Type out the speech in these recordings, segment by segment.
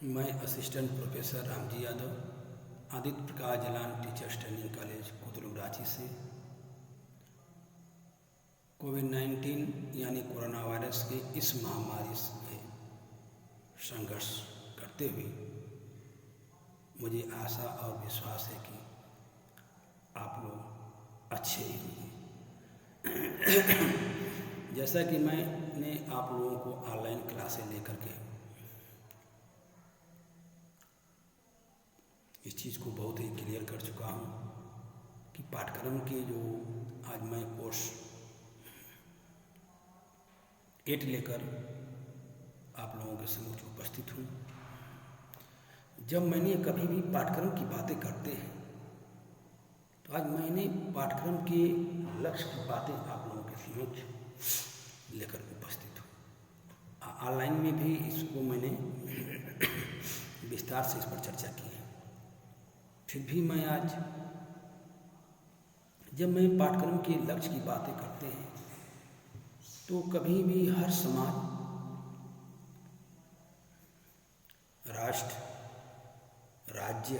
मैं assistant professor Ramji Yadav Aditya Prakash Jalan teachers training college Kutub Ranchi से कोविड-19 यानी कोरोना वायरस के इस महामारी से संघर्ष करते हुए मुझे आशा और विश्वास है कि आप लोग अच्छे ही होंगे। जैसा कि मैंने आप लोगों को ऑनलाइन क्लासें लेकर के इस चीज़ को बहुत ही क्लियर कर चुका हूँ कि पाठ्यक्रम के जो आज मैं कोर्स 8 लेकर आप लोगों के समक्ष उपस्थित हूँ। जब मैंने कभी भी पाठ्यक्रम की बातें करते हैं तो आज मैंने पाठ्यक्रम के लक्ष्य की बातें आप लोगों के समक्ष लेकर उपस्थित हूँ। ऑनलाइन में भी इसको मैंने विस्तार से इस पर चर्चा की है। फिर भी मैं आज जब मैं पाठ्यक्रम के लक्ष्य की बातें करते हैं तो कभी भी हर समाज, राष्ट्र, राज्य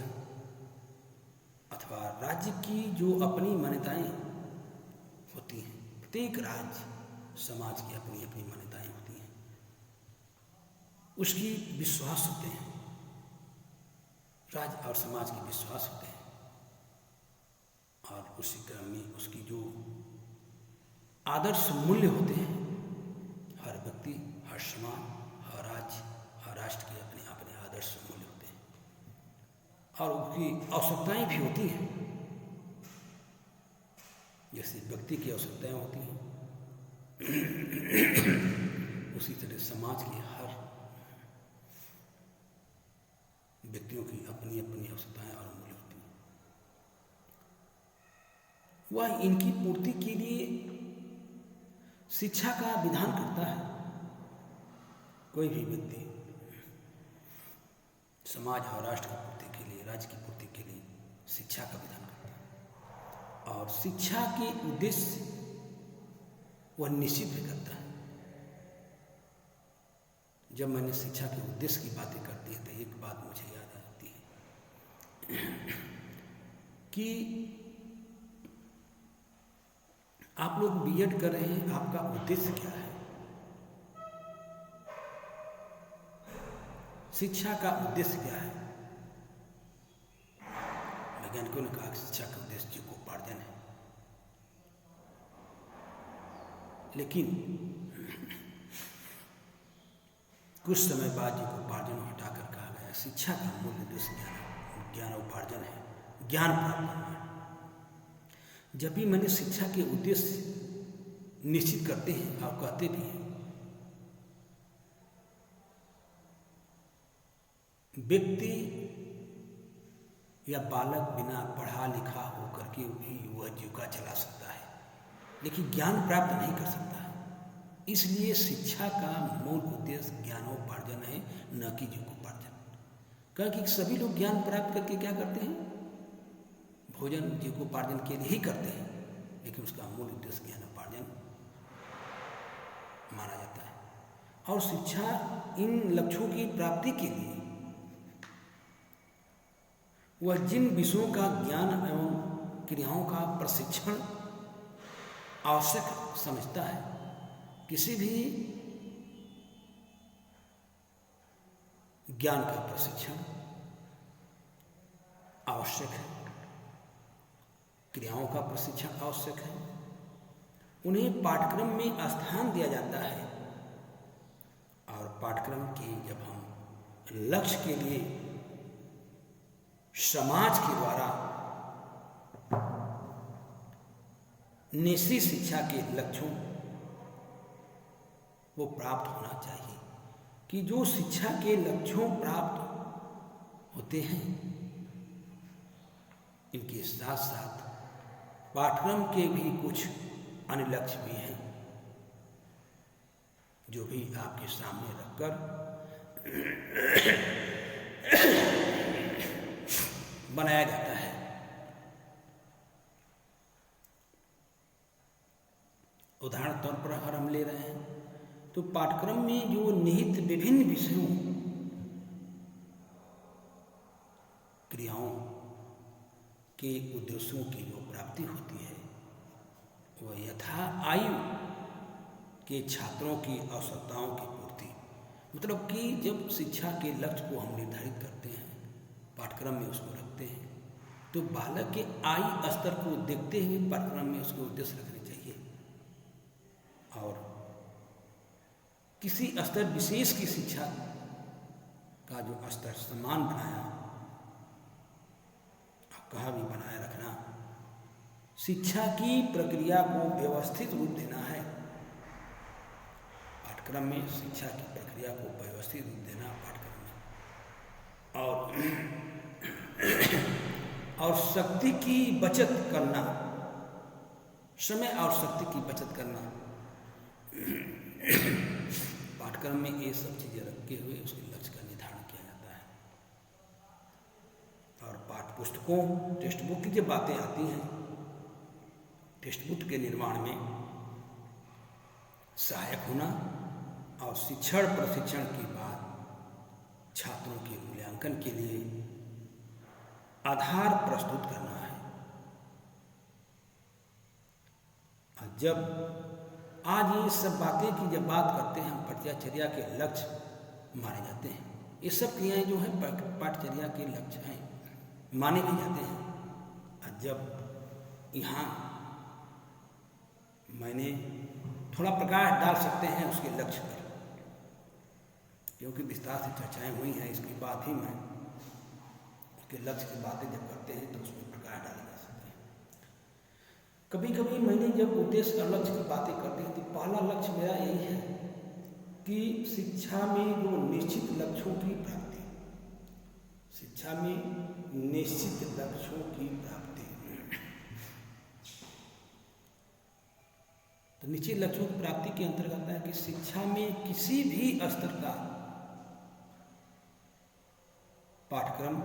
अथवा राज्य की जो अपनी मान्यताएं होती हैं, प्रत्येक राज्य समाज की अपनी अपनी मान्यताएं होती हैं, उसकी विश्वास होते हैं, राज्य और समाज के विश्वास होते हैं और उसी क्रम में उसकी जो आदर्श मूल्य होते हैं। हर व्यक्ति, हर समाज, हर राज्य, हर राष्ट्र के अपने अपने आदर्श मूल्य होते हैं और उसकी आवश्यकताएं भी होती हैं। जैसे व्यक्ति की आवश्यकताएं होती हैं उसी तरह समाज की हर व्यक्तियों की अपनी अपनी आवश्यकताएं और मूल्य होती हैं। वह इनकी पूर्ति के लिए शिक्षा का विधान करता है। कोई भी व्यक्ति समाज और राष्ट्र की पूर्ति के लिए, राज्य की पूर्ति के लिए शिक्षा का विधान करता है और शिक्षा के उद्देश्य वह निश्चित भी करता है। जब मैंने शिक्षा के उद्देश्य की बातें करती है तो एक बात मुझे याद आती है कि आप लोग बीएड कर रहे हैं, आपका उद्देश्य क्या है? शिक्षा का उद्देश्य क्या है? वैज्ञानिकों ने कहा कि शिक्षा का उद्देश्य जीविकोपार्जन है, लेकिन कुछ समय बाद जीविकोपार्जन हटाकर कहा गया शिक्षा का मूल उद्देश्य ज्ञानोपार्जन है, ज्ञान प्राप्त करना है। जब भी मैंने शिक्षा के उद्देश्य निश्चित करते हैं और कहते भी हैं, व्यक्ति या बालक बिना पढ़ा लिखा होकर के भी वह जीविका चला सकता है, लेकिन ज्ञान प्राप्त नहीं कर सकता है। इसलिए शिक्षा का मूल उद्देश्य ज्ञानोपार्जन है, न कि जीविकोपार्जन। क्योंकि सभी लोग ज्ञान प्राप्त करके क्या करते हैं? भोजन जीविकोपार्जन के लिए ही करते हैं, लेकिन उसका मूल उद्देश्य ज्ञानोपार्जन माना जाता है। और शिक्षा इन लक्ष्यों की प्राप्ति के लिए वह जिन विषयों का ज्ञान एवं क्रियाओं का प्रशिक्षण आवश्यक समझता है, किसी भी ज्ञान का प्रशिक्षण आवश्यक है, क्रियाओं का प्रशिक्षण आवश्यक है, उन्हें पाठ्यक्रम में स्थान दिया जाता है। और पाठ्यक्रम के जब हम लक्ष्य के लिए समाज के द्वारा निश्चित शिक्षा के लक्ष्यों वो प्राप्त होना चाहिए कि जो शिक्षा के लक्ष्यों प्राप्त होते हैं, इनके साथ साथ पाठ्यक्रम के भी कुछ अन्य लक्ष्य भी हैं जो भी आपके सामने रखकर बनाया जाता है। उदाहरण तौर पर अगर हम ले रहे हैं तो पाठ्यक्रम में जो निहित विभिन्न विषयों के उद्देश्यों की जो प्राप्ति होती है वह यथा आयु के छात्रों की आवश्यकताओं की पूर्ति। मतलब कि जब शिक्षा के लक्ष्य को हम निर्धारित करते हैं, पाठ्यक्रम में उसको रखते हैं, तो बालक के आयु स्तर को देखते हुए पाठ्यक्रम में उसके उद्देश्य रखने चाहिए। और किसी स्तर विशेष की शिक्षा का जो स्तर समान बनाया, कहा भी बनाए रखना, शिक्षा की प्रक्रिया को व्यवस्थित रूप देना है। पाठ्यक्रम में शिक्षा की प्रक्रिया को व्यवस्थित रूप देना पाठ्यक्रम में, और शक्ति की बचत करना, समय और शक्ति की बचत करना। पाठ्यक्रम में ये सब चीज़ें रखे हुए उसके लक्ष्य का निर्धारण किया जाता है। और पाठ्य पुस्तकों, टेक्स्ट बुक की जब बातें आती हैं, टेक्स्ट बुक के निर्माण में सहायक होना और शिक्षण प्रशिक्षण के बाद छात्रों के मूल्यांकन के लिए आधार प्रस्तुत करना है। और जब आज ये सब बातें की जब बात करते हैं, हम पाठ्यचर्या के लक्ष्य माने जाते हैं। ये सब क्रियाएं जो हैं पाठ्यचर्या के लक्ष्य हैं, माने भी जाते हैं। और जब यहाँ मैंने थोड़ा प्रकाश डाल सकते हैं उसके लक्ष्य पर, क्योंकि विस्तार से चर्चाएं हुई हैं, इसके बाद ही मैं उसके लक्ष्य की बातें जब करते हैं तो उसमें प्रकाश डाले जा सकते हैं। कभी कभी मैंने जब उद्देश्य और लक्ष्य की बातें करते हैं तो पहला लक्ष्य मेरा यही है कि शिक्षा में जो निश्चित लक्ष्यों की प्राप्ति, शिक्षा में निश्चित लक्ष्यों की प्राप्ति। तो निश्चित लक्ष्यों की प्राप्ति के अंतर्गत है कि शिक्षा में किसी भी स्तर का पाठ्यक्रम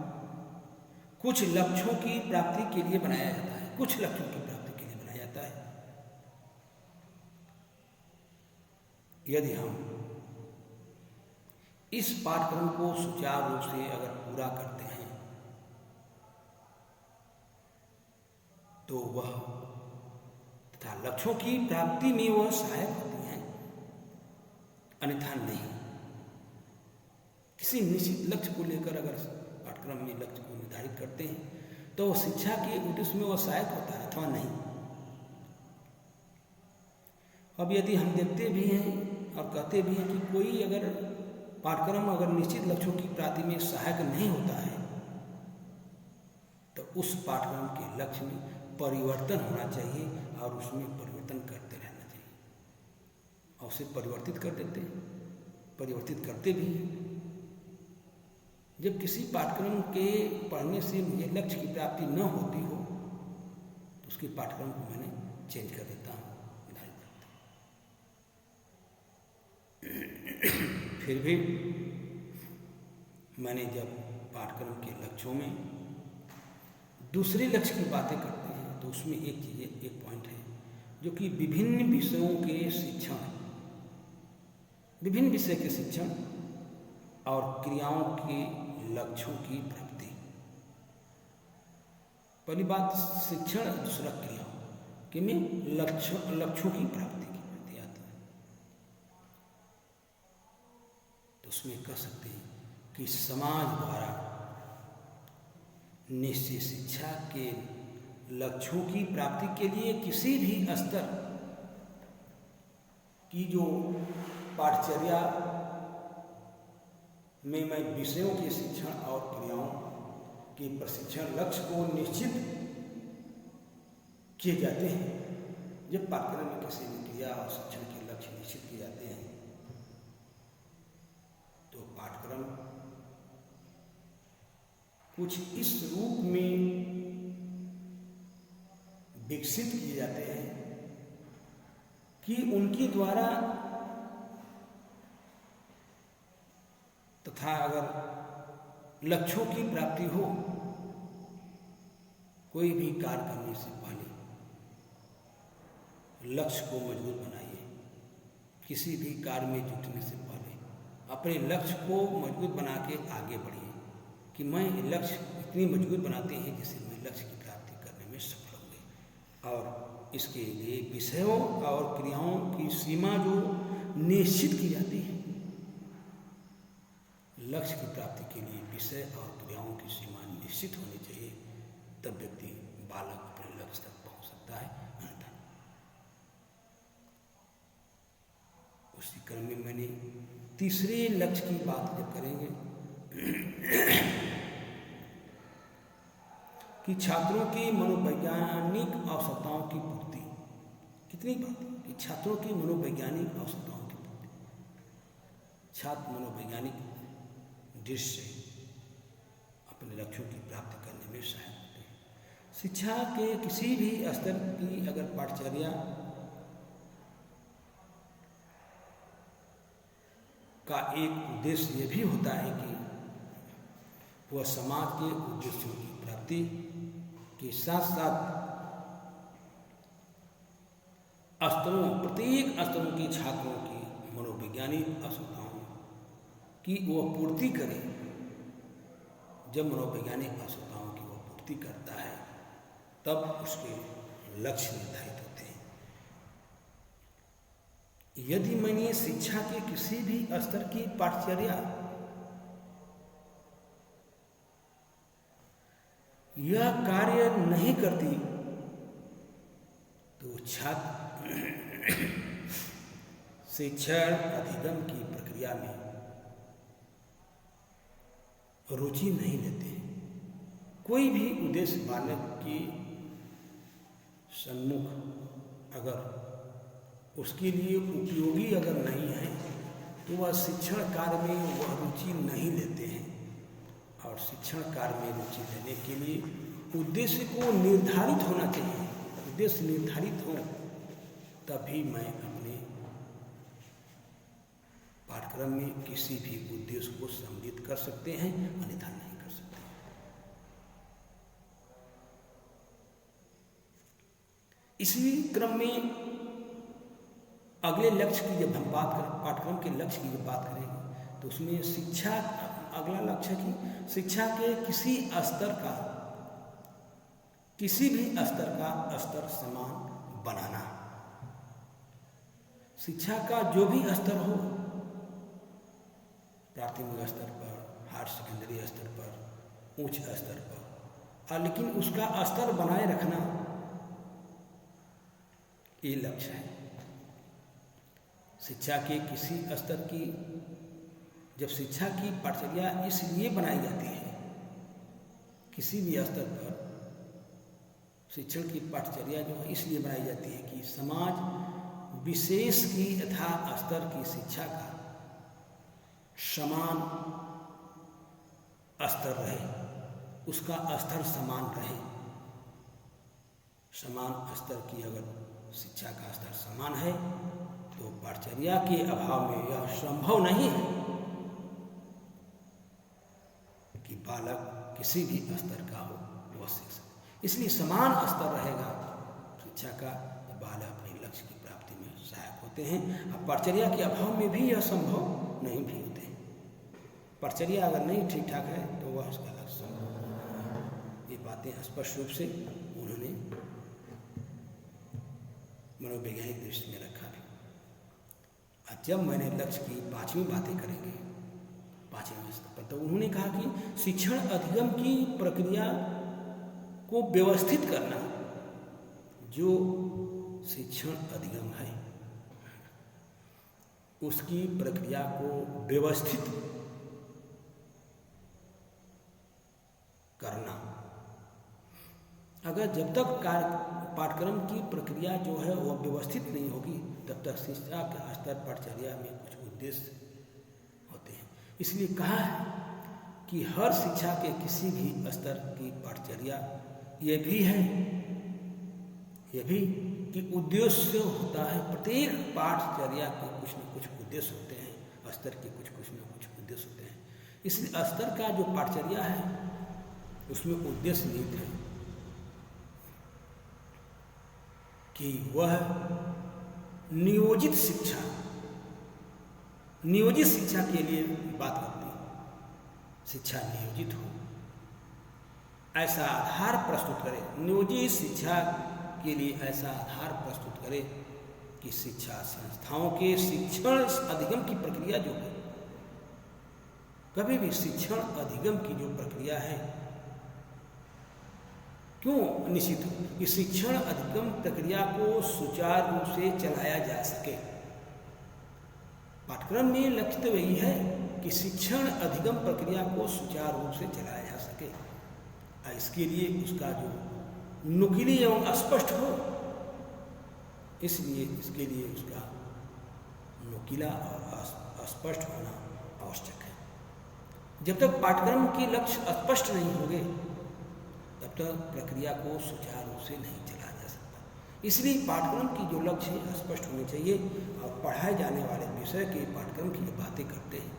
कुछ लक्ष्यों की प्राप्ति के लिए बनाया जाता है, कुछ लक्ष्यों की प्राप्ति के लिए बनाया जाता है। यदि हम इस पाठ्यक्रम को सुचारू रूप से अगर पूरा करते हैं तो वह तथा लक्ष्यों की प्राप्ति में वह सहायक होती हैं, अन्यथा नहीं। किसी निश्चित लक्ष्य को लेकर अगर पाठ्यक्रम में लक्ष्य को निर्धारित करते हैं तो शिक्षा के उद्देश्य में वह सहायक होता है अथवा नहीं। अब यदि हम देखते भी हैं और कहते भी हैं कि कोई अगर पाठ्यक्रम अगर निश्चित लक्ष्यों की प्राप्ति में सहायक नहीं होता है तो उस पाठ्यक्रम के लक्ष्य में परिवर्तन होना चाहिए और उसमें परिवर्तन करते रहना चाहिए। और उसे परिवर्तित कर देते हैं, परिवर्तित करते भी हैं। जब किसी पाठ्यक्रम के पढ़ने से मुझे लक्ष्य की प्राप्ति न होती हो तो उसके पाठ्यक्रम को मैंने चेंज कर देता हूँ, निर्धारित करता हूँ। फिर भी मैंने जब पाठ्यक्रम के लक्ष्यों में दूसरे लक्ष्य की बातें करते हैं तो उसमें एक पॉइंट है जो कि विभिन्न विषयों के शिक्षण, विभिन्न विषय के शिक्षण और क्रियाओं के लक्ष्यों की प्राप्ति। पहली बात शिक्षण, दूसरा क्रियाओं के में लक्ष्यों की प्राप्ति की बात आती है। तो उसमें कह सकते हैं कि समाज द्वारा निश्चित शिक्षा के लक्ष्यों की प्राप्ति के लिए किसी भी स्तर की जो पाठ्यचर्या में मैं विषयों के शिक्षण और क्रियाओं के प्रशिक्षण लक्ष्य को निश्चित किए जाते हैं। जब पाठ्यक्रम में किसी भी क्रिया और शिक्षण के लक्ष्य निश्चित किए जाते हैं तो पाठ्यक्रम कुछ इस रूप में विकसित किए जाते हैं कि उनके द्वारा तथा अगर लक्ष्यों की प्राप्ति हो, कोई भी कार्य करने से पहले लक्ष्य को मजबूत बनाइए। किसी भी कार्य में जुटने से पहले अपने लक्ष्य को मजबूत बना के आगे बढ़िए कि मैं लक्ष्य इतनी मजबूत बनाते हैं जिससे मैं लक्ष्य की प्राप्ति और इसके लिए विषयों और क्रियाओं की सीमा जो निश्चित की जाती है। लक्ष्य की प्राप्ति के लिए विषय और क्रियाओं की सीमा निश्चित होनी चाहिए, तब व्यक्ति बालक अपने लक्ष्य तक पहुंच सकता है। अन्यथा उसी क्रम में मैंने तीसरे लक्ष्य की बात जब करेंगे कि छात्रों की मनोवैज्ञानिक आवश्यकताओं की पूर्ति। कितनी बात है कि छात्रों की मनोवैज्ञानिक आवश्यकताओं की पूर्ति। छात्र मनोवैज्ञानिक दृष्टि से अपने लक्ष्यों की प्राप्ति करने में सहायक होते हैं। शिक्षा के किसी भी स्तर की अगर पाठचर्या का एक उद्देश्य ये भी होता है कि वह समाज के उद्देश्यों की प्राप्ति के साथ साथ प्रत्येक स्तरों के छात्रों की मनोवैज्ञानिक आवश्यकताओं की वह पूर्ति करे। जब मनोवैज्ञानिक आवश्यकताओं की वह पूर्ति करता है तब उसके लक्ष्य निर्धारित होते हैं। यदि मैंने शिक्षा के किसी भी स्तर की पाठचर्या यह कार्य नहीं करती तो छात्र शिक्षण अधिगम की प्रक्रिया में रुचि नहीं लेते हैं। कोई भी उद्देश्य बालक के सम्मुख अगर उसके लिए उपयोगी अगर नहीं है तो वह शिक्षण कार्य में वह रुचि नहीं लेते हैं। और शिक्षण कार्य में रुचि लेने के लिए उद्देश्य को निर्धारित होना चाहिए। उद्देश्य निर्धारित हो तभी मैं अपने पाठ्यक्रम में किसी भी उद्देश्य को सम्मिलित कर सकते हैं, अन्यथा नहीं कर सकते। इसी क्रम में अगले लक्ष्य की जब हम बात करें, पाठ्यक्रम के लक्ष्य की जब बात करेंगे तो उसमें शिक्षा, अगला लक्ष्य की शिक्षा के किसी भी स्तर का स्तर समान बनाना। शिक्षा का जो भी स्तर हो, प्राथमिक स्तर पर, हायर सेकेंडरी स्तर पर, उच्च स्तर पर, लेकिन उसका स्तर बनाए रखना ये लक्ष्य है। शिक्षा के किसी स्तर की, जब शिक्षा की पाठचर्या इसलिए बनाई जाती है, किसी भी स्तर पर शिक्षण की पाठचर्या जो है इसलिए बनाई जाती है कि समाज विशेष की यथा स्तर की शिक्षा का समान स्तर रहे, उसका स्तर समान रहे। समान स्तर की अगर शिक्षा का स्तर समान है तो पाठचर्या के अभाव में यह संभव नहीं है कि बालक किसी भी स्तर का हो वह सीख सके। इसलिए समान स्तर रहेगा शिक्षा का, तो बालक अपने लक्ष्य की प्राप्ति में सहायक होते हैं। अब पाठचर्या के अभाव में भी यह संभव नहीं भी होते हैं। पाठचर्या अगर नहीं ठीक ठाक है तो वह उसका लक्ष्य संभव। ये बातें स्पष्ट रूप से उन्होंने मनोवैज्ञानिक दृष्टि में रखा भी। जब मैंने लक्ष्य की पांचवी बातें करेंगे, पांचवें स्तर पर, तो उन्होंने कहा कि शिक्षण अधिगम की प्रक्रिया को व्यवस्थित करना। जो शिक्षण अधिगम है उसकी प्रक्रिया को व्यवस्थित करना। अगर जब तक पाठ्यक्रम की प्रक्रिया जो है वह व्यवस्थित नहीं होगी तब तक शिक्षा के स्तर पाठचर्या में कुछ उद्देश्य होते हैं। इसलिए कहा है कि हर शिक्षा के किसी भी स्तर की पाठचर्या ये भी कि उद्देश्य होता है। प्रत्येक पाठचर्या के कुछ न कुछ उद्देश्य होते हैं, स्तर के कुछ न कुछ उद्देश्य होते हैं। इसलिए स्तर का जो पाठचर्या है उसमें उद्देश्य निहित है कि वह नियोजित शिक्षा के लिए बात करती है। शिक्षा नियोजित हो ऐसा आधार प्रस्तुत करे। नियोजित शिक्षा के लिए ऐसा आधार प्रस्तुत करे कि शिक्षा संस्थाओं के शिक्षण अधिगम की प्रक्रिया जो है, कभी भी शिक्षण अधिगम की जो प्रक्रिया है क्यों निश्चित हो कि शिक्षण अधिगम प्रक्रिया को सुचारू रूप से चलाया जा सके। पाठ्यक्रम में लक्ष्य तो यही है कि शिक्षण अधिगम प्रक्रिया को सुचारू रूप से चलाया जा सके। इसके लिए उसका जो नुकीली एवं स्पष्ट हो, इसलिए इसके लिए उसका नुकीला और स्पष्ट होना आवश्यक है। जब तक पाठ्यक्रम के लक्ष्य स्पष्ट नहीं होंगे तब तक प्रक्रिया को सुचारू रूप से नहीं चलाया जा सकता। इसलिए पाठ्यक्रम की जो लक्ष्य है स्पष्ट होने चाहिए और पढ़ाए जाने वाले विषय के पाठ्यक्रम की जो बातें करते हैं,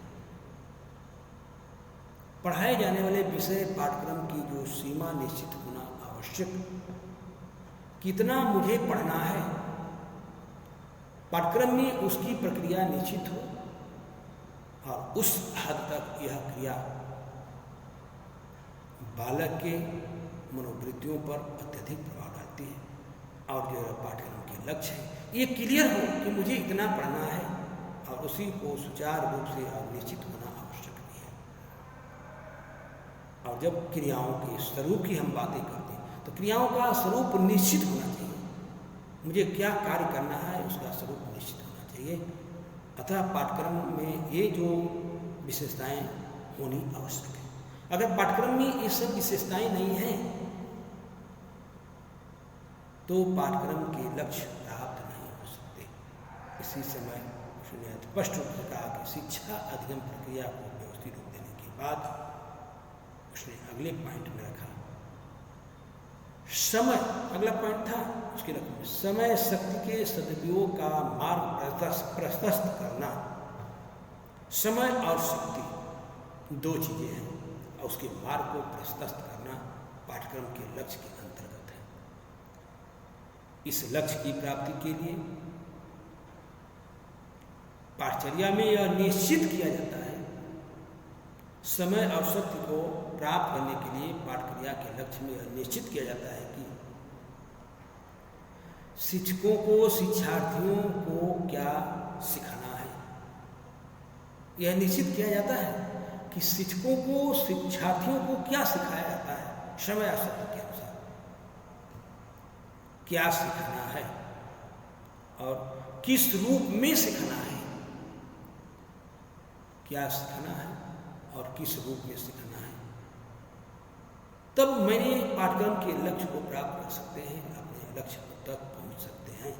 पढ़ाए जाने वाले विषय पाठ्यक्रम की जो सीमा निश्चित होना आवश्यक। कितना मुझे पढ़ना है, पाठ्यक्रम में उसकी प्रक्रिया निश्चित हो और उस हद तक यह क्रिया बालक के मनोवृत्तियों पर अत्यधिक प्रभाव डालती है। और जो पाठ्यक्रम के लक्ष्य है ये क्लियर हो कि मुझे इतना पढ़ना है और उसी को सुचारू रूप से और निश्चित होना आवश्यक भी है। और जब क्रियाओं के स्वरूप की हम बातें करते हैं तो क्रियाओं का स्वरूप निश्चित होना चाहिए। मुझे क्या कार्य करना है उसका स्वरूप निश्चित होना चाहिए। अतः पाठ्यक्रम में ये जो विशेषताएं होनी आवश्यक है। अगर पाठ्यक्रम में ये सब विशेषताएं नहीं हैं तो पाठ्यक्रम के लक्ष्य प्राप्त नहीं हो सकते। इसी समय उसने स्पष्ट रूप से कहा कि शिक्षा अधिगम प्रक्रिया को व्यवस्थित रूप देने के बाद उसने अगले पॉइंट में रखा समय। अगला पॉइंट था उसके लक्ष्य, समय शक्ति के सदुपयोग का मार्ग प्रशस्त करना। समय और शक्ति दो चीजें हैं और उसके मार्ग को प्रशस्त करना पाठ्यक्रम के लक्ष्य के अंतर्गत है। इस लक्ष्य की प्राप्ति के लिए पाठचर्या में यह निश्चित किया जाता है, समय और शक्ति को प्राप्त करने के लिए पाठक्रिया के लक्ष्य में यह निश्चित किया जाता है कि शिक्षकों को शिक्षार्थियों को क्या सिखाना है। यह निश्चित किया जाता है कि शिक्षकों को शिक्षार्थियों को क्या सिखाया जाता है, समय और शक्ति के अनुसार क्या सिखाना है और किस रूप में सिखाना है, क्या सिखाना है और किस रूप में सिखाना है। तब मैंने पाठ्यक्रम के लक्ष्य को प्राप्त कर सकते हैं, अपने लक्ष्य तक पहुंच सकते हैं।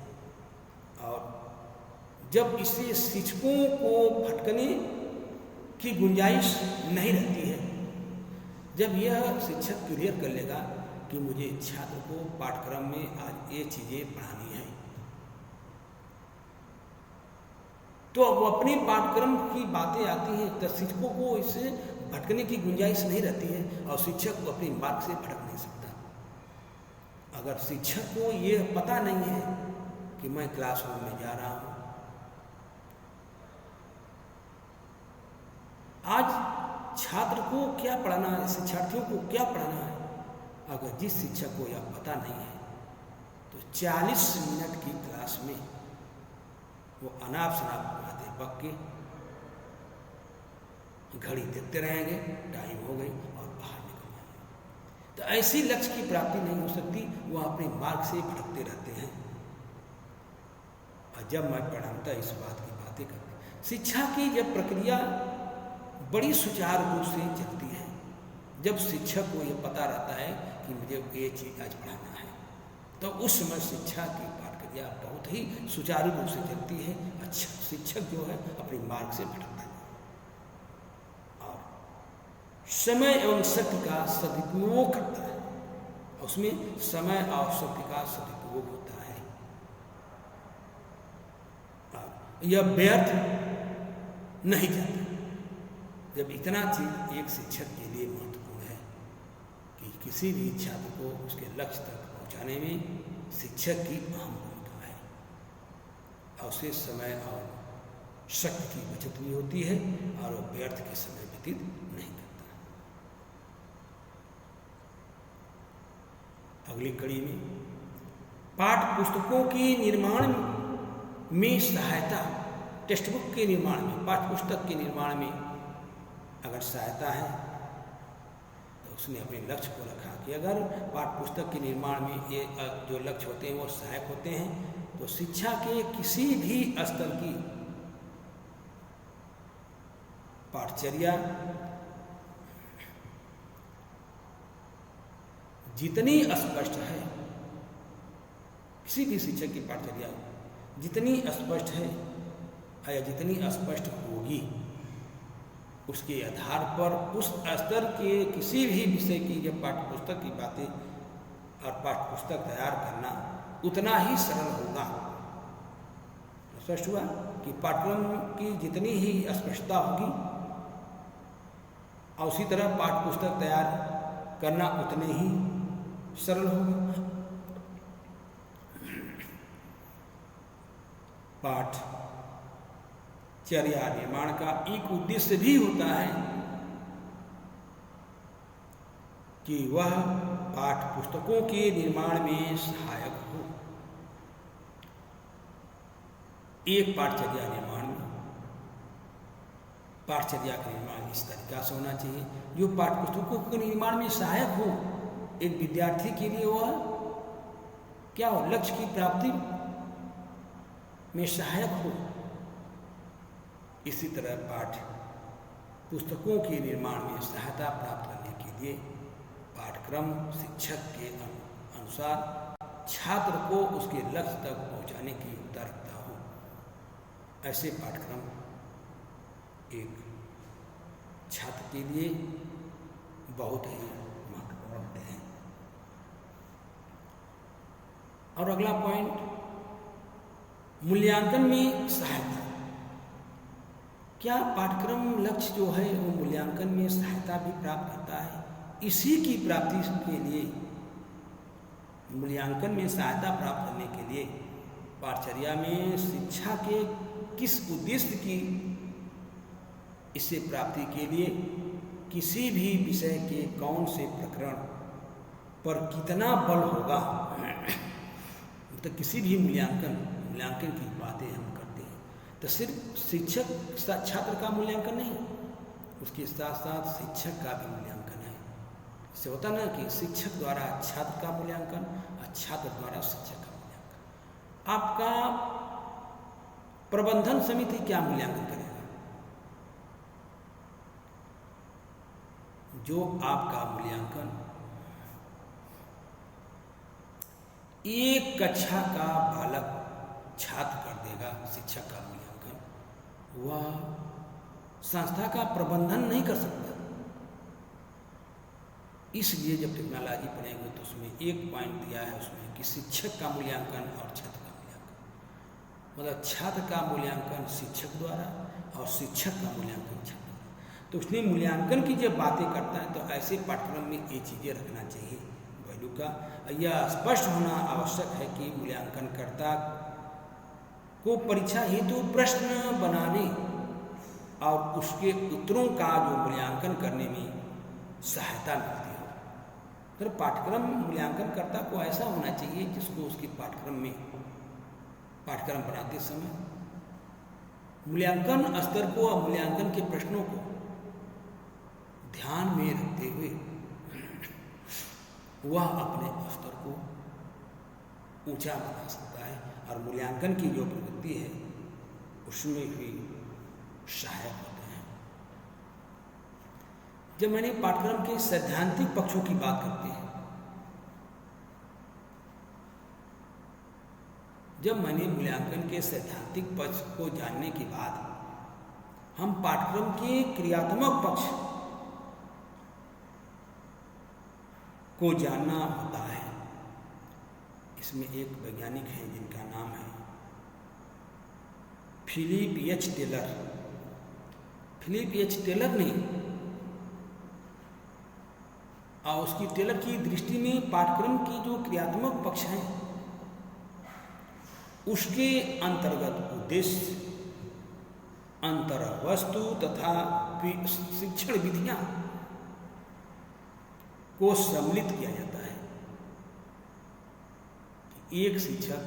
और जब इससे शिक्षकों को भटकने की गुंजाइश नहीं रहती है, जब यह शिक्षक क्लियर कर लेगा कि मुझे छात्र को पाठ्यक्रम में आज ये चीजें पढ़ानी है, तो अब अपने पाठ्यक्रम की बातें आती हैं तो शिक्षकों को इससे भटकने की गुंजाइश नहीं रहती है और शिक्षक को अपने मार्ग से भटक नहीं सकता। अगर शिक्षक को ये पता नहीं है कि मैं क्लासरूम में जा रहा हूं, आज छात्र को क्या पढ़ाना है, शिक्षार्थियों को क्या पढ़ाना है, अगर जिस शिक्षक को यह पता नहीं है तो 40 मिनट की क्लास में वो अनाप शनाप बातें बक के घड़ी देखते रहेंगे, टाइम हो गई और बाहर निकल जाएंगे। तो ऐसी लक्ष्य की प्राप्ति नहीं हो सकती, वो अपने मार्ग से भटकते रहते हैं। और जब मैं पढ़ाता इस बात की बातें करते, शिक्षा की जब प्रक्रिया बड़ी सुचारू रूप से चलती है, जब शिक्षक को यह पता रहता है कि मुझे ये चीज आज पढ़ाना है, तो उस समय शिक्षा की प्रक्रिया बहुत ही सुचारू रूप से चलती है। अच्छा शिक्षक जो है अपने मार्ग से भटकता है और समय एवं शक्ति का सदुपयोग करता है, उसमें समय और शक्ति का सदुपयोग होता है। यह व्यर्थ नहीं जाता। जब इतना चीज एक शिक्षक के लिए महत्वपूर्ण है कि किसी भी छात्र को उसके लक्ष्य तक पहुंचाने में शिक्षक की अहम भूमिका है और उसे समय और शक्ति की बचत भी होती है और वो व्यर्थ के समय व्यतीत नहीं करता। अगली कड़ी में पाठ पुस्तकों के निर्माण में सहायता, टेक्स्ट बुक के निर्माण में, पाठ्य पुस्तक के निर्माण में अगर सहायता है तो उसने अपने लक्ष्य को रखा कि अगर पाठ्य पुस्तक के निर्माण में ये जो लक्ष्य होते हैं वो सहायक होते हैं तो शिक्षा के किसी भी स्तर की पाठचर्या जितनी स्पष्ट है, किसी भी शिक्षक की पाठचर्या जितनी स्पष्ट है या जितनी स्पष्ट होगी, उसके आधार पर उस स्तर के किसी भी विषय की जब पाठ्यपुस्तक की बातें और पाठ्यपुस्तक तैयार करना उतना ही सरल होगा। स्पष्ट हुआ कि पाठ्यक्रम की जितनी ही स्पष्टता होगी और उसी तरह पाठ्यपुस्तक तैयार करना उतने ही सरल होगा। पाठचर्या निर्माण का एक उद्देश्य भी होता है कि वह पाठ्य पुस्तकों के निर्माण में सहायक हो। एक पाठचर्या निर्माण में पाठचर्या का निर्माण इस तरीका से होना चाहिए जो पाठ्य पुस्तकों के निर्माण में सहायक हो। एक विद्यार्थी के लिए वह क्या हो, लक्ष्य की प्राप्ति में सहायक हो। इसी तरह पाठ्य पुस्तकों के निर्माण में सहायता प्राप्त करने के लिए पाठ्यक्रम शिक्षक के अनुसार छात्र को उसके लक्ष्य तक पहुंचाने की योग्यता रखता हो। ऐसे पाठ्यक्रम एक छात्र के लिए बहुत ही महत्वपूर्ण होते हैं। और अगला पॉइंट, मूल्यांकन में सहायता। क्या पाठ्यक्रम लक्ष्य जो है वो मूल्यांकन में सहायता भी प्राप्त करता है? इसी की प्राप्ति के लिए, मूल्यांकन में सहायता प्राप्त करने के लिए पाठचर्या में शिक्षा के किस उद्देश्य की इससे प्राप्ति के लिए किसी भी विषय के कौन से प्रकरण पर कितना बल होगा, तो किसी भी मूल्यांकन की बातें हम करते हैं तो सिर्फ शिक्षक छात्र का मूल्यांकन नहीं, उसके साथ साथ शिक्षक का भी मूल्यांकन है। इससे होता ना कि शिक्षक द्वारा छात्र का मूल्यांकन और छात्र द्वारा शिक्षक का मूल्यांकन। आपका प्रबंधन समिति क्या मूल्यांकन करेगा? जो आपका मूल्यांकन एक कक्षा का बालक छात्र कर देगा, शिक्षक का मूल्यांकन, वह संस्था का प्रबंधन नहीं कर सकता। इसलिए जब टेक्नोलॉजी पढ़ेंगे तो उसमें एक पॉइंट दिया है उसमें कि शिक्षक का मूल्यांकन और छात्र का मूल्यांकन, मतलब छात्र का मूल्यांकन शिक्षक द्वारा और शिक्षक का मूल्यांकन छात्र द्वारा। तो उसने मूल्यांकन की जब बातें करता है तो ऐसे पाठ्यक्रम में ये चीज़ें रखना चाहिए वैल्यू का। यह स्पष्ट होना आवश्यक है कि मूल्यांकनकर्ता को परीक्षा हेतु प्रश्न बनाने और उसके उत्तरों का जो मूल्यांकन करने में सहायता मिलती हो। तो पाठ्यक्रम मूल्यांकनकर्ता को ऐसा होना चाहिए जिसको उसके पाठ्यक्रम बनाते समय मूल्यांकन स्तर को और मूल्यांकन के प्रश्नों को ध्यान में रखते हुए वह अपने स्तर को ऊंचा बना सकता है और मूल्यांकन की जो प्रवृत्ति है उसमें भी सहायक होते हैं। जब मैंने पाठ्यक्रम के सैद्धांतिक पक्षों की बात करते हैं, जब मैंने मूल्यांकन के सैद्धांतिक पक्ष को जानने के बाद हम पाठ्यक्रम के क्रियात्मक पक्ष को जानना होता है। इसमें एक वैज्ञानिक हैं जिनका नाम है Philip H Taylor. Philip H Taylor ने और उसकी टेलर की दृष्टि में पाठ्यक्रम की जो क्रियात्मक पक्ष हैं उसके अंतर्गत उद्देश्य, अंतर्वस्तु तथा शिक्षण विधियां को सम्मिलित किया जाता है। एक शिक्षक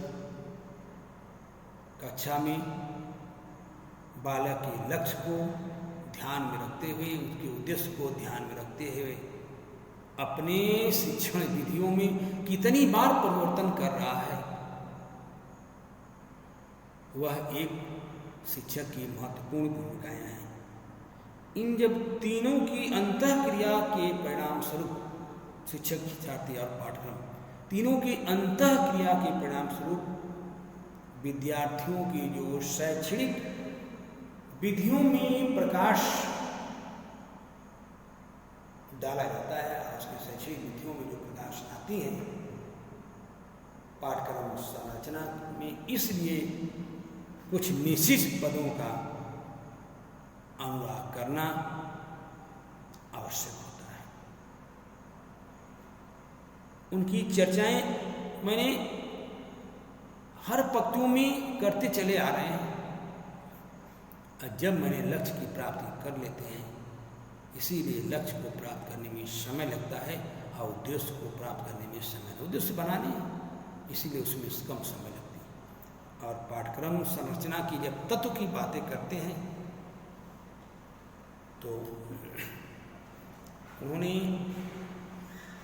कक्षा में बालक के लक्ष्य को ध्यान में रखते हुए, उसके उद्देश्य को ध्यान में रखते हुए अपने शिक्षण विधियों में कितनी बार परिवर्तन कर रहा है, वह एक शिक्षक की महत्वपूर्ण भूमिकाएं हैं। इन जब तीनों की अंतःक्रिया के परिणाम स्वरूप शिक्षक, शिक्षार्थी और पाठक्रम तीनों की अंतःक्रिया के परिणाम स्वरूप विद्यार्थियों की जो शैक्षणिक विधियों में प्रकाश डाला जाता है और उसकी शैक्षणिक विधियों में जो प्रकाश आती है पाठ्यक्रम संरचना में, इसलिए कुछ निश्चित पदों का अनुराग करना आवश्यक होता है। उनकी चर्चाएं मैंने हर पंक्तियों में करते चले आ रहे हैं। जब मैंने लक्ष्य की प्राप्ति कर लेते हैं, इसीलिए लक्ष्य को प्राप्त करने में समय लगता है और उद्देश्य को प्राप्त करने में समय, उद्देश्य बनाने इसीलिए उसमें कम समय लगती है। और पाठ्यक्रम संरचना की जब तत्व की बातें करते हैं तो उन्होंने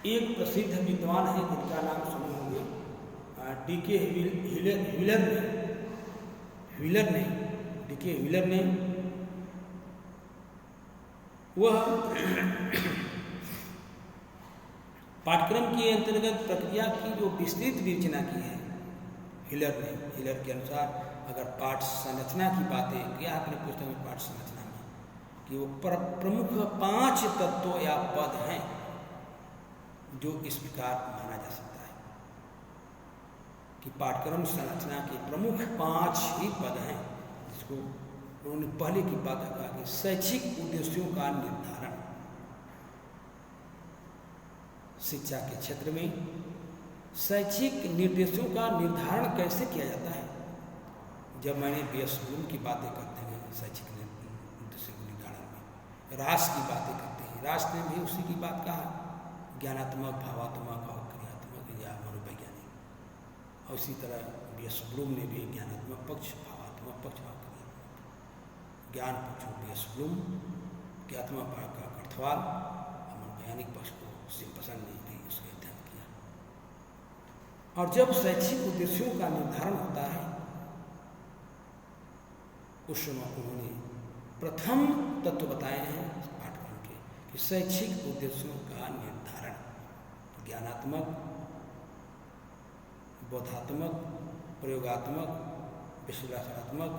एक प्रसिद्ध विद्वान है जिनका नाम सुने होंगे, डी.के. व्हीलर ने वह पाठ्यक्रम के अंतर्गत प्रक्रिया की जो विस्तृत विवेचना की है व्हीलर के अनुसार, अगर पाठ संरचना की बातें किया अपने पुस्तक में पाठ संरचना में कि वो प्रमुख 5 तत्व या पद हैं जो इस प्रकार माना जा सकता है कि पाठ्यक्रम संरचना के प्रमुख 5 ही पद हैं, जिसको उन्होंने पहले की बात कहा कि शैक्षिक उद्देश्यों का निर्धारण। शिक्षा के क्षेत्र में शैक्षिक निर्देशों का निर्धारण कैसे किया जाता है? जब मैंने बीएस ब्लूम की बातें करते हैं शैक्षिक उद्देश्यों के निर्धारण में, राष्ट्र की बातें करते हैं, राष्ट्र ने भी उसी की बात कहा, ज्ञानात्मक, भावात्मक और क्रियात्मक या मनोवैज्ञानिक। और इसी तरह बीएस ब्लूम ने भी ज्ञानात्मक पक्ष, भावात्मक पक्ष और ज्ञान पक्षों बीएस ब्लूम, क्रियात्मक का कर्थवाल और मनोवैज्ञानिक पक्ष को सिम्पसन ने भी उसका अध्ययन किया। और जब शैक्षिक उद्देश्यों का निर्धारण होता है उस समय उन्होंने प्रथम तत्व बताए हैं पाठ्यक्रम के कि शैक्षिक उद्देश्यों का निर्धारण ज्ञानात्मक, बोधात्मक, प्रयोगात्मक, विश्लेषणात्मक,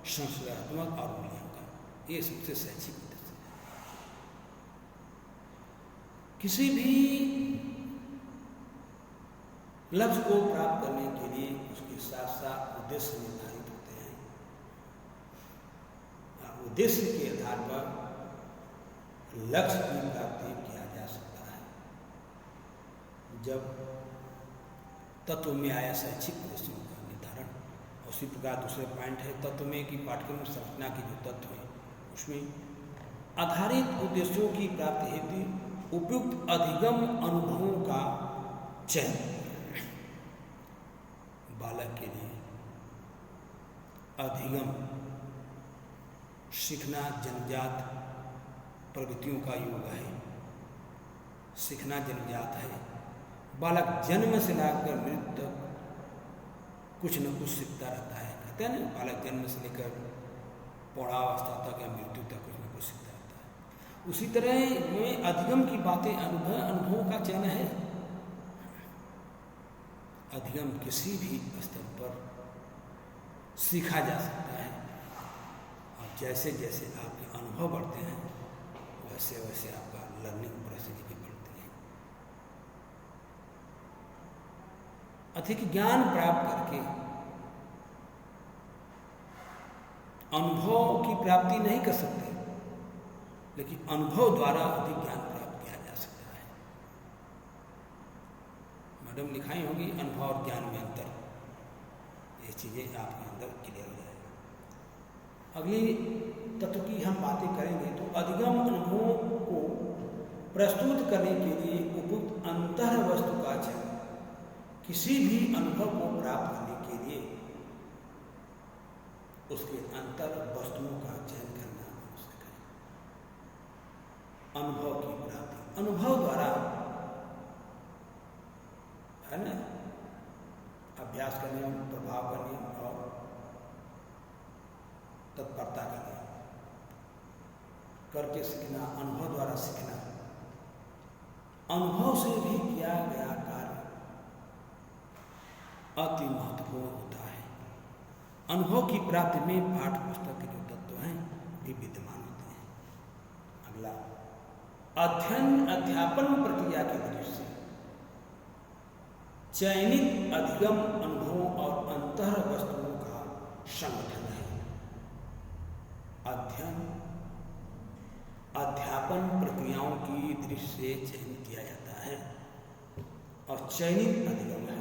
संशोधनात्मक और मूल्यांकन, ये सबसे शैक्षिक उद्देश्य है। किसी भी लक्ष्य को प्राप्त करने के लिए उसके साथ साथ उद्देश्य निर्धारित होते हैं। उद्देश्य के आधार पर लक्ष्य की प्राप्ति किया जा सकता है। जब तत्व में आया शैक्षिक उद्देश्यों का निर्धारण, उसी प्रकार दूसरे पॉइंट है तत्व में कि पाठ्यक्रम संरचना के जो तत्व हैं उसमें आधारित उद्देश्यों की प्राप्ति हेतु उपयुक्त अधिगम अनुभवों का चयन। बालक के लिए अधिगम सीखना जन्मजात प्रवृत्तियों का योग है। सीखना जन्मजात है, बालक जन्म से लेकर मृत्यु तक कुछ न कुछ सीखता रहता है। कहते हैं ना, बालक जन्म से लेकर पौढ़ावस्था तक या मृत्यु तक कुछ न कुछ सीखता रहता है। उसी तरह में अधिगम की बातें अनुभवों का चयन है। अधिगम किसी भी स्तर पर सीखा जा सकता है और जैसे जैसे आपके अनुभव बढ़ते हैं वैसे वैसे आपका लर्निंग प्रोसेस भी बढ़ती है। अधिक ज्ञान प्राप्त करके अनुभव की प्राप्ति नहीं कर सकते, लेकिन अनुभव द्वारा अधिक ज्ञान प्राप्त किया जा सकता है। मैडम लिखाई होगी अनुभव और ज्ञान में अंतर, ये चीज़ें आपके अंदर क्लियर हो जाएगा। अगली तत्व की हम बातें करेंगे तो अधिगम अनुभवों को प्रस्तुत करने के लिए उपयुक्त अंतर वस्तु का चयन। किसी भी अनुभव को प्राप्त करने के लिए उसके अंतर वस्तुओं का चयन करना आवश्यक है। अनुभव की प्राप्ति अनुभव द्वारा है ना, अभ्यास का नियम, प्रभाव का नियम और तत्परता का नियम करके सीखना, अनुभव द्वारा सीखना। अनुभव से भी किया गया कार्य अति महत्वपूर्ण होता है। अनुभव की प्राप्ति में पाठ्य पुस्तक के जो तत्व हैं भी विद्यमान होते हैं। अगला, अध्ययन अध्यापन प्रक्रिया की दृष्टि से चयनित अधिगम अनुभवों और अंतः वस्तुओं का संगठन है। अध्ययन अध्यापन प्रक्रियाओं की दृष्टि से चयन किया जाता है और चयनित अधिगम है।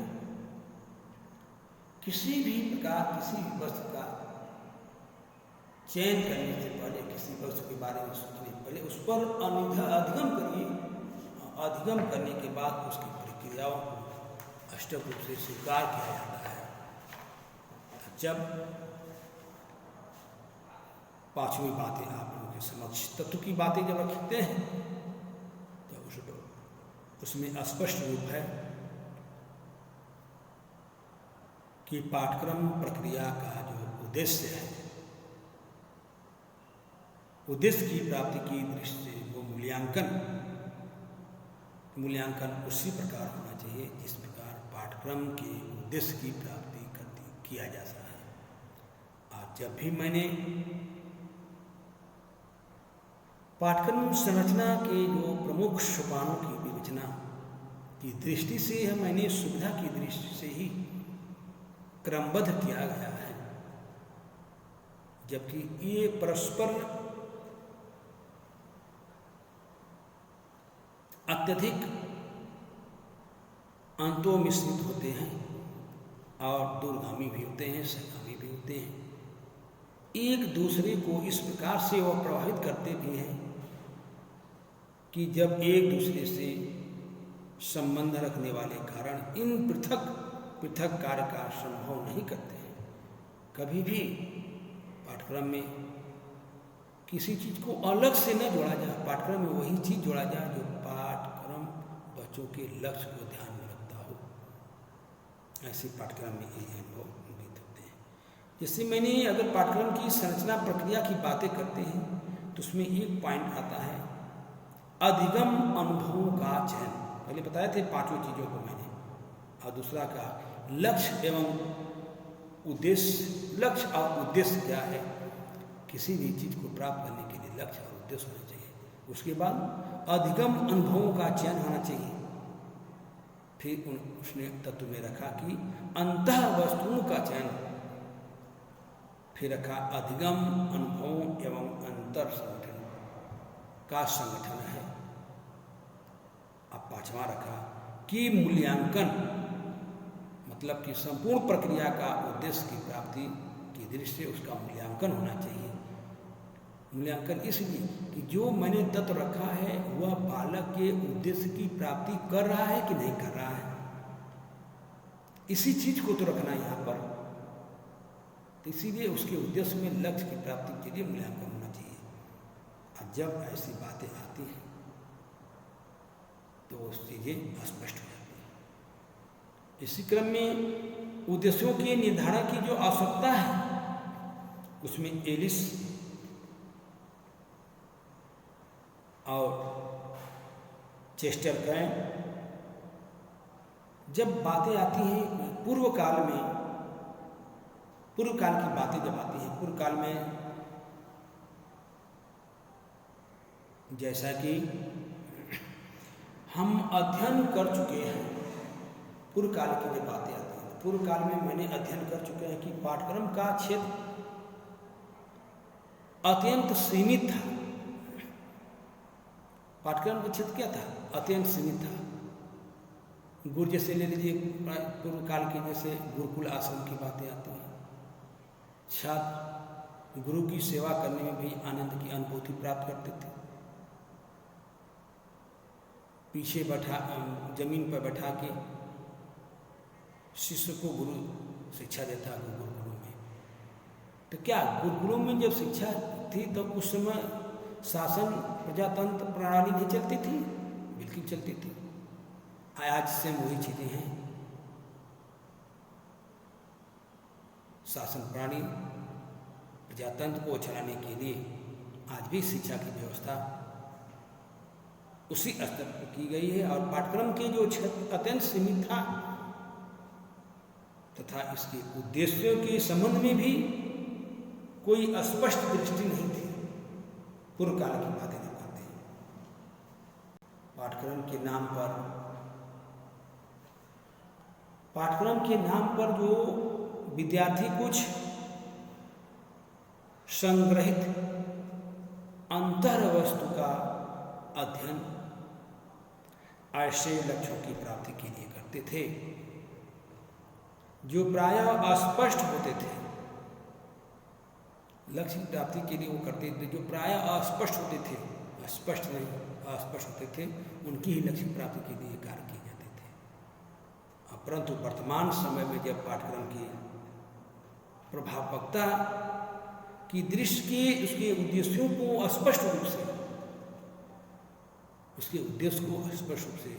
किसी भी प्रकार किसी भी वस्तु का चयन करने से पहले, किसी वस्तु के बारे में सोचने से पहले उस पर अधिगम करिए। अधिगम करने के बाद उसकी प्रक्रियाओं को अष्टक रूप से स्वीकार किया जाता है। जब पांचवी बातें आप लोगों के समक्ष तत्व की बातें जब रखते हैं तो उसमें स्पष्ट रूप है कि पाठ्यक्रम प्रक्रिया का जो उद्देश्य है, उद्देश्य की प्राप्ति की दृष्टि से वो मूल्यांकन उसी प्रकार होना चाहिए जिस प्रकार पाठ्यक्रम के उद्देश्य की प्राप्ति किया जाता है। आज जब भी मैंने पाठ्यक्रम संरचना के जो प्रमुख सोपानों की विवेचना की दृष्टि से मैंने सुविधा की दृष्टि से ही क्रमबद्ध किया गया है, जबकि ये परस्पर अत्यधिक अंतों मिश्रित होते हैं और दूरगामी भी होते हैं, सहगामी भी होते हैं। एक दूसरे को इस प्रकार से वह प्रभावित करते भी हैं कि जब एक दूसरे से संबंध रखने वाले कारण इन पृथक पृथक कार्य का संभव नहीं करते हैं। कभी भी पाठ्यक्रम में किसी चीज़ को अलग से न जोड़ा जाए, पाठ्यक्रम में वही चीज़ जोड़ा जाए जो पाठ्यक्रम बच्चों के लक्ष्य को ध्यान में रखता हो। ऐसे पाठ्यक्रम में ये अनुभव उन्नत होते हैं। जैसे मैंने अगर पाठ्यक्रम की संरचना प्रक्रिया की बातें करते हैं तो उसमें एक पॉइंट आता है अधिगम अनुभवों का चयन। पहले बताए थे पांचों चीज़ों को मैंने, और दूसरा का लक्ष्य एवं उद्देश्य। लक्ष्य और उद्देश्य क्या है? किसी भी चीज़ को प्राप्त करने के लिए लक्ष्य और उद्देश्य होना चाहिए। उसके बाद अधिगम अनुभवों का चयन होना चाहिए। फिर उसने तत्व में रखा कि अंतः वस्तुओं का चयन, फिर रखा अधिगम अनुभवों एवं अंतर संगठन का संगठन है। अब पांचवा रखा कि मूल्यांकन, मतलब कि संपूर्ण प्रक्रिया का उद्देश्य की प्राप्ति की दृष्टि से उसका मूल्यांकन होना चाहिए। मूल्यांकन इसलिए कि जो मैंने तत्व रखा है वह बालक के उद्देश्य की प्राप्ति कर रहा है कि नहीं कर रहा है। इसी चीज को तो रखना यहाँ पर, तो इसीलिए उसके उद्देश्य में लक्ष्य की प्राप्ति के लिए मूल्यांकन होना चाहिए। और जब ऐसी बातें आती हैं तो वो चीज़ें स्पष्ट हो जाती हैं। इसी क्रम में उद्देश्यों के निर्धारण की जो आवश्यकता है उसमें एलिस और चेस्टरक्रैन जब बातें आती हैं पूर्व काल की बातें जब आती हैं, पूर्व काल में जैसा कि हम अध्ययन कर चुके हैं, पूर्व काल की जब बातें आती हैं, पूर्व काल में मैंने अध्ययन कर चुके हैं कि पाठ्यक्रम का क्षेत्र अत्यंत सीमित था। पाठ्यक्रम का क्षेत्र क्या था? अत्यंत सीमित था। गुरु जैसे ले लीजिए, पूर्व काल के जैसे गुरुकुल आश्रम की बातें आती हैं। छात्र गुरु की सेवा करने में भी आनंद की अनुभूति प्राप्त करते थे। पीछे जमीन पर बैठा के शिष्य को गुरु शिक्षा देता है गुरुकुलों में। तो क्या गुरुकुलों में जब शिक्षा थी तो उस समय शासन प्रजातंत्र प्रणाली नहीं चलती थी? बिल्कुल चलती थी। आज से वही चीज़ें हैं। शासन प्रणाली प्रजातंत्र को चलाने के लिए आज भी शिक्षा की व्यवस्था उसी स्तर पर की गई है और पाठ्यक्रम के जो क्षेत्र अत्यंत सीमित था तथा इसके उद्देश्यों के संबंध में भी कोई स्पष्ट दृष्टि नहीं थी। पूर्व काल की बातें नहीं करते हैं। पाठ्यक्रम के नाम पर जो विद्यार्थी कुछ संग्रहित अंतर वस्तु का अध्ययन ऐसे लक्ष्यों की प्राप्ति के लिए करते थे जो प्रायः अस्पष्ट होते थे। लक्ष्य की प्राप्ति के लिए वो करते थे जो प्रायः अस्पष्ट होते थे, अस्पष्ट होते थे, उनकी ही लक्ष्य प्राप्ति के लिए कार्य किए जाते थे। परंतु वर्तमान समय में जब पाठ्यक्रम की प्रभावकता की दृष्टि के उसके उद्देश्यों को स्पष्ट रूप से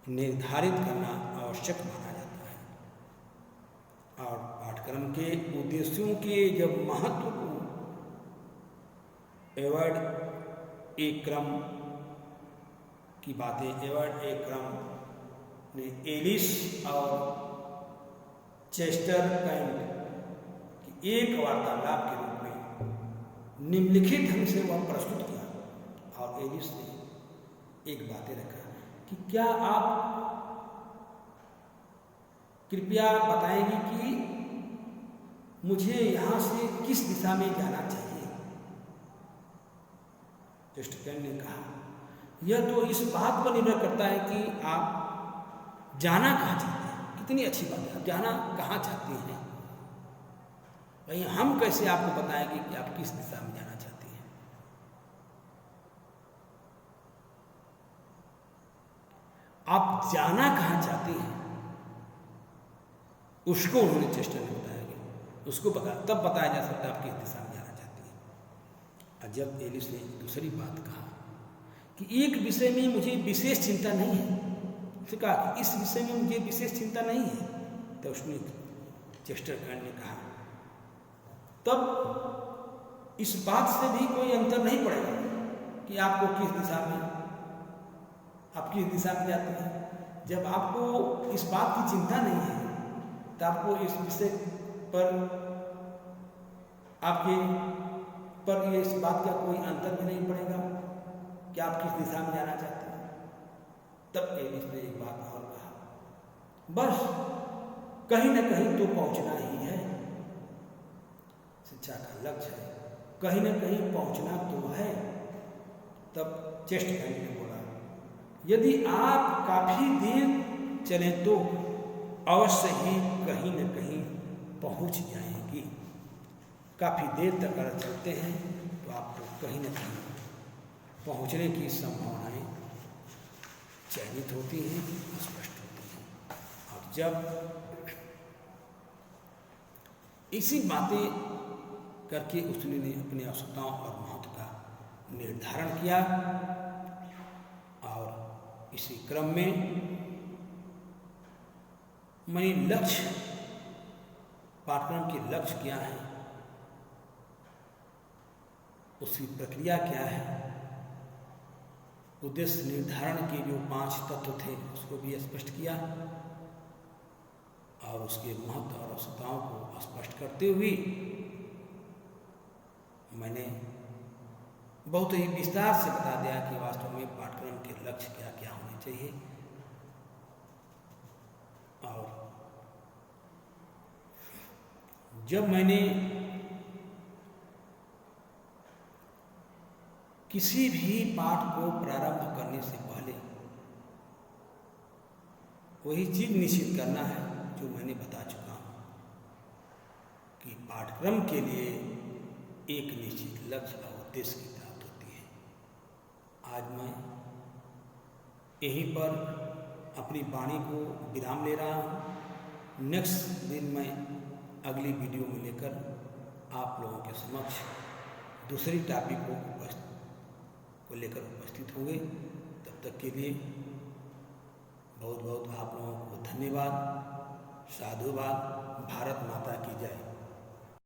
निर्धारित करना आवश्यक माना जाता है और पाठ्यक्रम के उद्देश्यों के जब महत्व को एवॉर्ड एक क्रम की बातें एवॉर्ड एक क्रम ने एलिस और चेस्टर कैंट की एक वार्तालाप के रूप में निम्नलिखित ढंग से वह प्रस्तुत किया। और एलिस ने एक बातें रखा कि क्या आप कृपया बताएंगे कि मुझे यहाँ से किस दिशा में जाना चाहिए? चेस्टर कैंट ने कहा यह तो इस बात पर निर्भर करता है कि आप जाना कहाँ चाहते हैं। कितनी अच्छी बात है, आप जाना कहाँ चाहते हैं। भाई हम कैसे आपको बताएंगे कि आप किस दिशा में जाना चाहते हैं। आप जाना कहाँ चाहते हैं उसको उन्होंने चेस्टर ने बताया कि उसको तब बताया जा सकता है आप किस दिशा में जाना चाहते हैं। और जब एलिस ने दूसरी बात कहा कि एक विषय में मुझे विशेष चिंता नहीं है, उसने कहा कि इस विषय में मुझे विशेष चिंता नहीं है, तो उसने चेस्टर कैंट ने कहा तब इस बात से भी कोई अंतर नहीं पड़ेगा कि आपको किस दिशा में जाते हैं। जब आपको इस बात की चिंता नहीं है तो आपको इस विषय पर इस बात का कोई अंतर भी नहीं पड़ेगा कि आप किस दिशा में जाना चाहते हैं। तब एलिस ने एक बात और कहा, बस कहीं ना कहीं तो पहुंचना ही है। शिक्षा का लक्ष्य है, कहीं ना कहीं पहुंचना तो है। तब चेस्टर कैंट ने बोला यदि आप काफी देर चले तो अवश्य ही कहीं न कहीं पहुंच जाएंगी। काफी देर तक अगर चलते हैं तो आपको कहीं न कहीं पहुंचने की संभावनाएं चयनित होती हैं, स्पष्ट होती हैं। और जब इसी बातें करके उसने अपनी आवश्यकताओं और महत्व का निर्धारण किया और इसी क्रम में मैंने पाठ्यक्रम के लक्ष्य क्या है, उसकी प्रक्रिया क्या है, उद्देश्य निर्धारण के जो 5 तत्व थे उसको भी स्पष्ट किया और उसके महत्व और आवश्यकताओं को स्पष्ट करते हुए मैंने बहुत ही विस्तार से बता दिया कि वास्तव में पाठ्यक्रम के लक्ष्य क्या क्या होने चाहिए। और जब मैंने किसी भी पाठ को प्रारंभ करने से पहले वही चीज निश्चित करना है जो मैंने बता चुका हूं कि पाठ्यक्रम के लिए एक निश्चित लक्ष्य और उद्देश्य की प्राप्ति होती है। आज मैं यहीं पर अपनी वाणी को विराम ले रहा हूँ। नेक्स्ट दिन मैं अगली वीडियो में लेकर आप लोगों के समक्ष दूसरी टॉपिक को लेकर उपस्थित होंगे। तब तक के लिए बहुत बहुत आप लोगों को धन्यवाद। साधुवाद। भारत माता की जय।